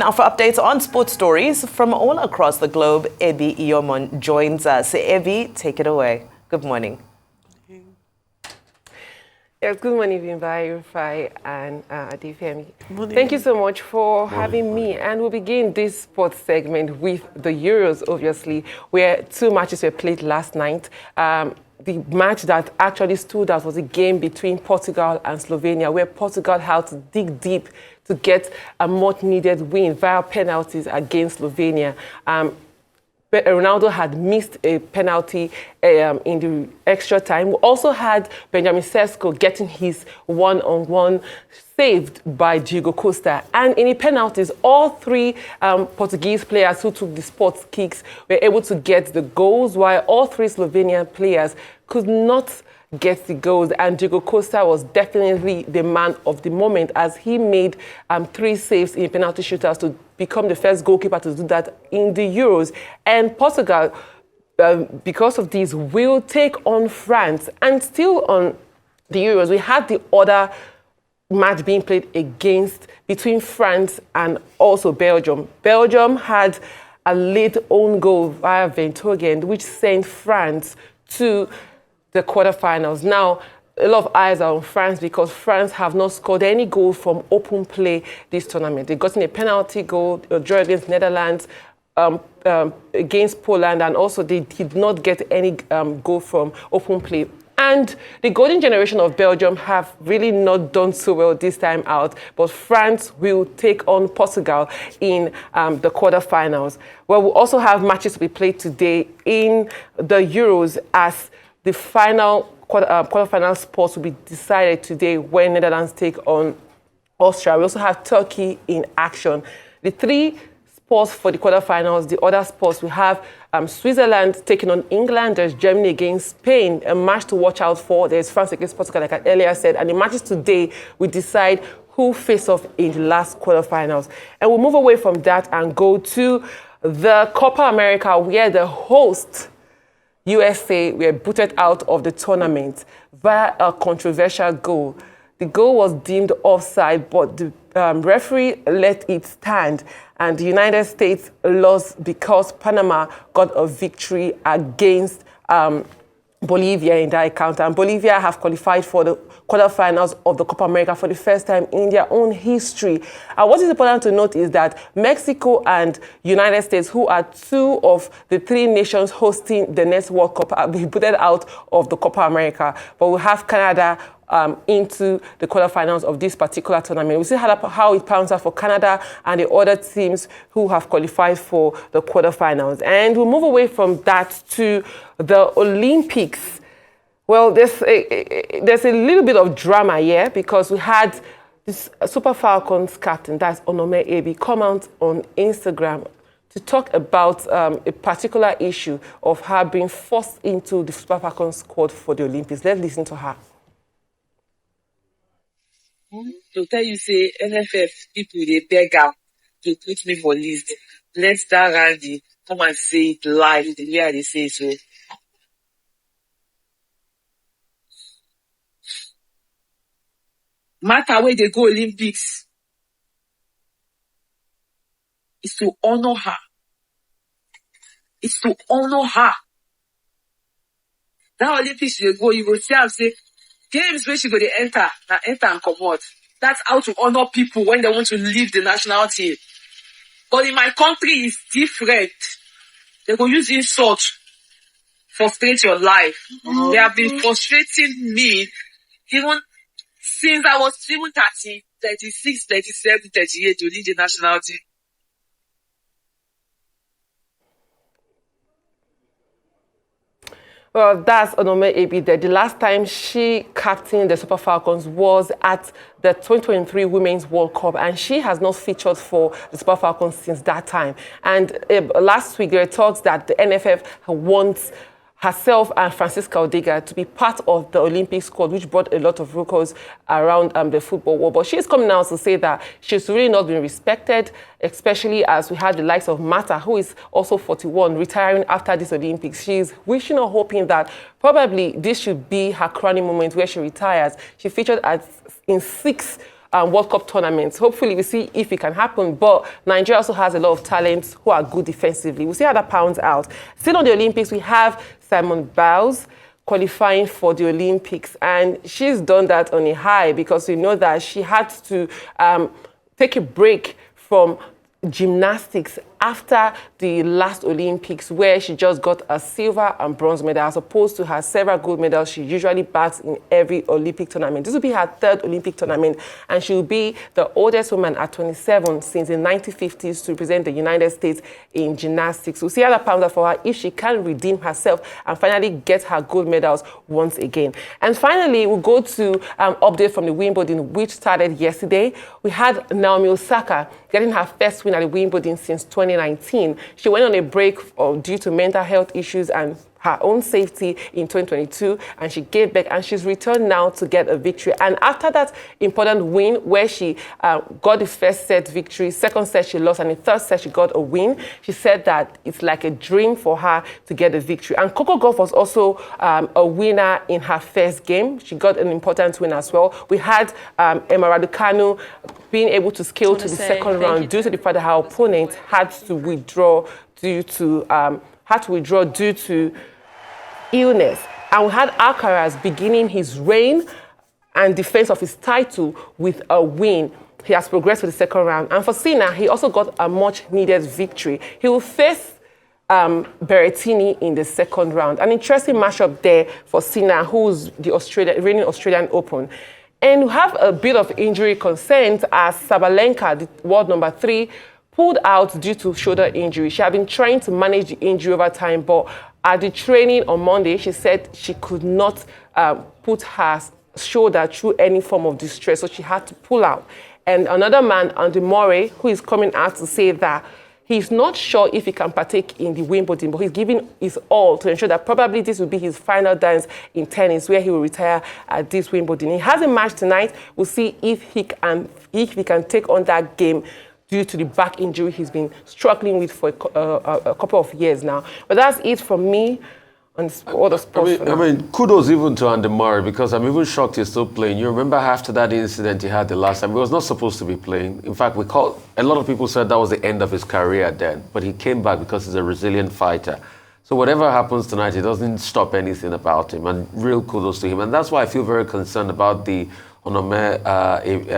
Now, for updates on sports stories from all across the globe, Ebi Iyomon joins us. Ebi, take it away. Good morning. Yes, good morning, Vimbai, Rufai, and Adifemi. Thank you so much for having me. And we'll begin this sports segment with the Euros, obviously, where two matches were played last night. The match that actually stood out was a game between Portugal and Slovenia, where Portugal had to dig deep to get a much-needed win via penalties against Slovenia. Ronaldo had missed a penalty in the extra time. We also had Benjamin Sesko getting his one-on-one saved by Diego Costa. And in the penalties, all three Portuguese players who took the sports kicks were able to get the goals, while all three Slovenian players could not get the goals. And Diego Costa was definitely the man of the moment, as he made 3 saves in penalty shootouts to become the first goalkeeper to do that in the Euros. And Portugal, because of this, will take on France. And still on the Euros, we had the other match being played between France and also Belgium. Belgium had a late own goal via Vertonghen, which sent France to the quarterfinals. Now, a lot of eyes are on France because France have not scored any goal from open play this tournament. They got in a penalty goal, a draw against Netherlands, against Poland, and also they did not get any goal from open play. And the golden generation of Belgium have really not done so well this time out, but France will take on Portugal in the quarterfinals. Well, we'll also have matches to be played today in the Euros, as the final quarterfinal spots will be decided today when Netherlands take on Austria. We also have Turkey in action. The 3 spots for the quarterfinals, the other spots, we have Switzerland taking on England. There's Germany against Spain, a match to watch out for. There's France against Portugal, like I earlier said. And the matches today will decide who face off in the last quarterfinals. And we'll move away from that and go to the Copa America, where the host USA were booted out of the tournament via a controversial goal. The goal was deemed offside, but the referee let it stand, and the United States lost because Panama got a victory against Bolivia in that account. And Bolivia have qualified for the quarterfinals of the Copa America for the first time in their own history. And what is important to note is that Mexico and United States, who are 2 of the 3 nations hosting the next World Cup, have been put out of the Copa America. But we'll have Canada into the quarterfinals of this particular tournament. We'll see how it pans out for Canada and the other teams who have qualified for the quarterfinals. And we'll move away from that to the Olympics. Well, there's a little bit of drama here because we had this Super Falcons captain, that's Onome Ebi, come out on Instagram to talk about a particular issue of her being forced into the Super Falcons squad for the Olympics. Let's listen to her. To tell you, say, NFF people, they beg out to put me for list. Let that Randy come and say it live, the way they say so. Matter where they go Olympics is to honor her. It's to honor her. That Olympics they go, you go see her say, games where she go, they enter and come out. That's how to honor people when they want to leave the national team. But in my country, it's different. They go use insult, frustrate your life. They have been frustrating me even since I was even 30, 36, 37, 38 to lead the national team. Well, that's Onome Ebi there. The last time she captained the Super Falcons was at the 2023 Women's World Cup, and she has not featured for the Super Falcons since that time. And last week, there were talks that the NFF wants herself and Francisca Odega to be part of the Olympic squad, which brought a lot of ruckus around the football world. But she's coming out to say that she's really not been respected, especially as we had the likes of Mata, who is also 41, retiring after this Olympics. She's wishing or hoping that probably this should be her crowning moment where she retires. She featured in 6 World Cup tournaments. Hopefully, we see if it can happen. But Nigeria also has a lot of talents who are good defensively. We'll see how that pounds out. Still on the Olympics, we have Simone Biles qualifying for the Olympics. And she's done that on a high because we know that she had to take a break from gymnastics after the last Olympics, where she just got a silver and bronze medal, as opposed to her several gold medals she usually bags in every Olympic tournament. This will be her third Olympic tournament, and she will be the oldest woman at 27 since the 1950s to represent the United States in gymnastics. We'll see how that pans out for her if she can redeem herself and finally get her gold medals once again. And finally, we'll go to update from the Wimbledon, which started yesterday. We had Naomi Osaka getting her first win at the Wimbledon since 2019. She went on a break due to mental health issues and her own safety in 2022, and she gave back, and she's returned now to get a victory. And after that important win where she got the first set victory, second set she lost, and the third set she got a win, she said that it's like a dream for her to get a victory. And Coco Gauff was also a winner in her first game. She got an important win as well. We had Emma Raducanu being able to scale to the second round due to the fact that her opponent had to withdraw due to illness. And we had Alcaraz beginning his reign and defense of his title with a win. He has progressed to the second round. And for Sinner, he also got a much-needed victory. He will face Berrettini in the second round. An interesting matchup there for Sinner, who's the reigning Australian Open. And we have a bit of injury concerns as Sabalenka, the world number 3, pulled out due to shoulder injury. She had been trying to manage the injury over time, but at the training on Monday, she said she could not put her shoulder through any form of distress, so she had to pull out. And another man, Andy Murray, who is coming out to say that he's not sure if he can partake in the Wimbledon, but he's giving his all to ensure that probably this will be his final dance in tennis, where he will retire at this Wimbledon. He has a match tonight. We'll see if he can take on that game due to the back injury he's been struggling with for a couple of years now. But that's it from me on all the sports. I mean, kudos even to Andy Murray, because I'm even shocked he's still playing. You remember after that incident he had the last time, he was not supposed to be playing. In fact, a lot of people said that was the end of his career then, but he came back because he's a resilient fighter. So whatever happens tonight, it doesn't stop anything about him, and real kudos to him. And that's why I feel very concerned about the Onomebi's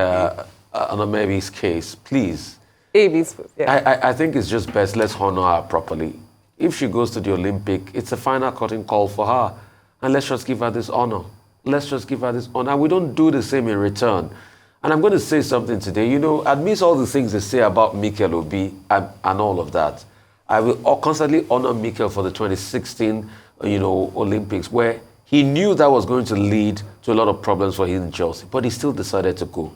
case. Please. I think it's just best, let's honor her properly. If she goes to the Olympic, it's a final curtain call for her. And let's just give her this honor. Let's just give her this honor. And we don't do the same in return. And I'm going to say something today. You know, amidst all the things they say about Mikel Obi and all of that, I will constantly honor Mikel for the 2016, Olympics, where he knew that was going to lead to a lot of problems for him in Chelsea, but he still decided to go.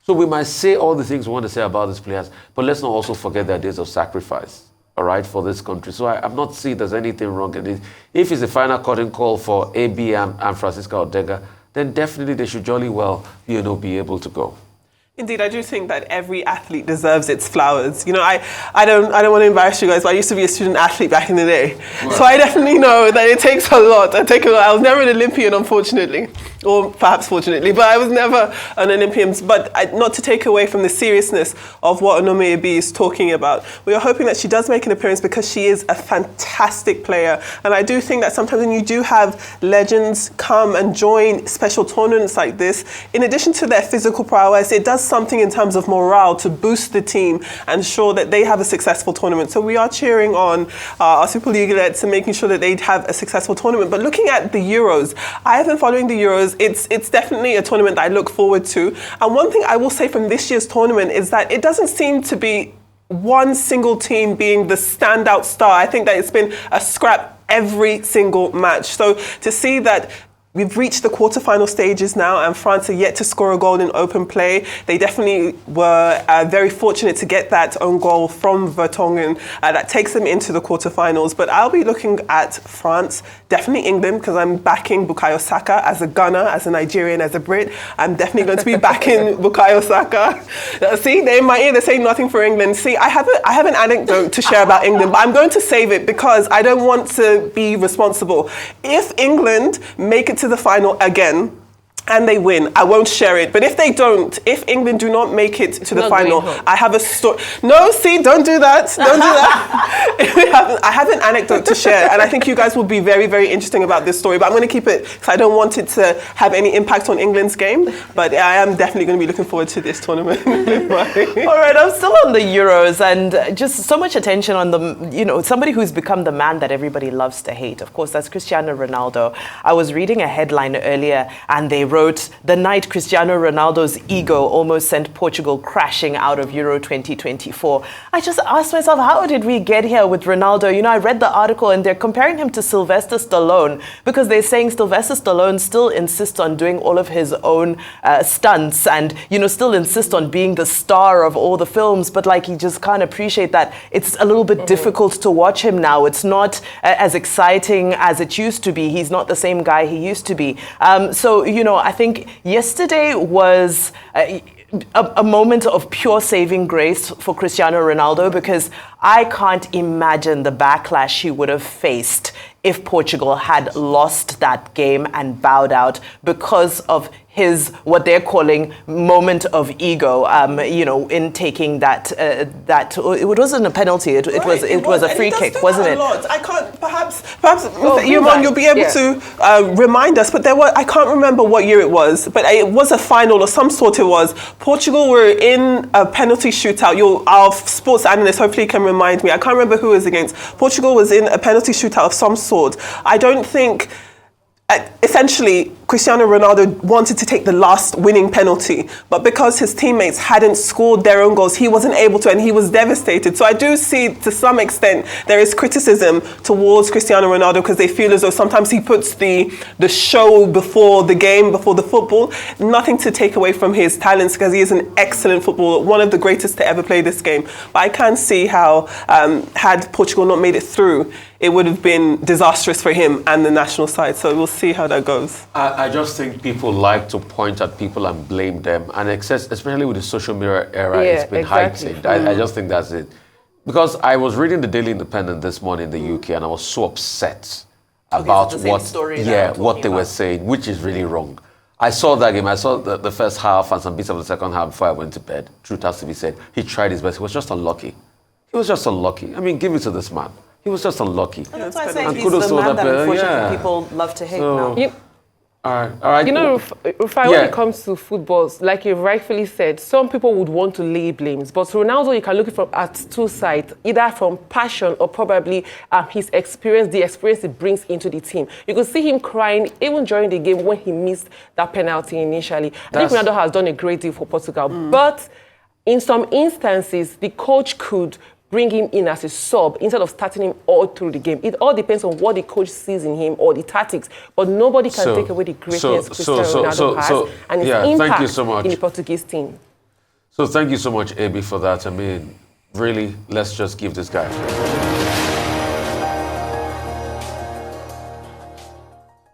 So we might say all the things we want to say about these players, but let's not also forget their days of sacrifice, all right, for this country. So I'm not seeing there's anything wrong in it. If it's a final curtain call for AB and Francisca Ortega, then definitely they should jolly well, be able to go. Indeed, I do think that every athlete deserves its flowers. You know, I don't want to embarrass you guys, but I used to be a student athlete back in the day. Right. So I definitely know that it takes a lot. I was never an Olympian, unfortunately, or perhaps fortunately, but I was never an Olympian. But not to take away from the seriousness of what Onome Ebi is talking about. We are hoping that she does make an appearance because she is a fantastic player. And I do think that sometimes when you do have legends come and join special tournaments like this, in addition to their physical prowess, it does something in terms of morale to boost the team and ensure that they have a successful tournament. So we are cheering on our Super Leaguelettes and making sure that they have a successful tournament. But looking at the Euros, I have been following the Euros. It's definitely a tournament that I look forward to. And one thing I will say from this year's tournament is that it doesn't seem to be one single team being the standout star. I think that it's been a scrap every single match. So to see that we've reached the quarterfinal stages now, and France are yet to score a goal in open play. They definitely were very fortunate to get that own goal from Vertonghen that takes them into the quarterfinals. But I'll be looking at France, definitely England, because I'm backing Bukayo Saka as a Ghana, as a Nigerian, as a Brit. I'm definitely going to be backing Bukayo Saka. See, they're in my ear, they're saying nothing for England. See, I have an anecdote to share about England, but I'm going to save it because I don't want to be responsible. If England make it to the final again, and they win, I won't share it. But if they don't, if England do not make it to the final, I have a story. No, see, don't do that. Don't do that. I have an anecdote to share, and I think you guys will be very, very interesting about this story. But I'm going to keep it because I don't want it to have any impact on England's game. But I am definitely going to be looking forward to this tournament. All right, I'm still on the Euros, and just so much attention on the, somebody who's become the man that everybody loves to hate. Of course, that's Cristiano Ronaldo. I was reading a headline earlier, and they wrote, "The night Cristiano Ronaldo's ego almost sent Portugal crashing out of Euro 2024. I just asked myself, how did we get here with Ronaldo? I read the article, and they're comparing him to Sylvester Stallone, because they're saying Sylvester Stallone still insists on doing all of his own stunts, and, still insists on being the star of all the films, but he just can't appreciate that it's a little bit difficult to watch him now. It's not as exciting as it used to be. He's not the same guy he used to be. So, I think yesterday was a moment of pure saving grace for Cristiano Ronaldo, because I can't imagine the backlash he would have faced if Portugal had lost that game and bowed out because of his, what they're calling, moment of ego, in taking that, it wasn't a penalty, it was a free kick, wasn't it? I can't, perhaps, you'll be able to remind us, but I can't remember what year it was, but it was a final or some sort it was. Portugal were in a penalty shootout. Our sports analyst hopefully can remind me. I can't remember who it was against. Portugal was in a penalty shootout of some sort. I don't think... Essentially, Cristiano Ronaldo wanted to take the last winning penalty, but because his teammates hadn't scored their own goals, he wasn't able to, and he was devastated. So I do see, to some extent, there is criticism towards Cristiano Ronaldo because they feel as though sometimes he puts the show before the game, before the football. Nothing to take away from his talents, because he is an excellent footballer, one of the greatest to ever play this game. But I can see how, had Portugal not made it through, it would have been disastrous for him and the national side. So we'll see how that goes. I just think people like to point at people and blame them. And especially with the social media era, it's been heightened. I just think that's it. Because I was reading the Daily Independent this morning in the UK, and I was so upset about what they were saying, which is really wrong. I saw that game. I saw the first half and some bits of the second half before I went to bed. Truth has to be said. He tried his best. He was just unlucky. I mean, give it to this man. He was just unlucky. And that's why I say he's the man that unfortunately people love to hate now. All right. Rufai, when it comes to football, like you rightfully said, some people would want to lay blames. But Ronaldo, you can look at two sides, either from passion or probably his experience, the experience he brings into the team. You could see him crying even during the game when he missed that penalty initially. I think Ronaldo has done a great deal for Portugal. But in some instances, the coach could bring him in as a sub instead of starting him all through the game. It all depends on what the coach sees in him or the tactics. But nobody can take away the greatness Cristiano Ronaldo has and his impact in the Portuguese team. So thank you so much, Abi, for that. I mean, really, let's just give this guy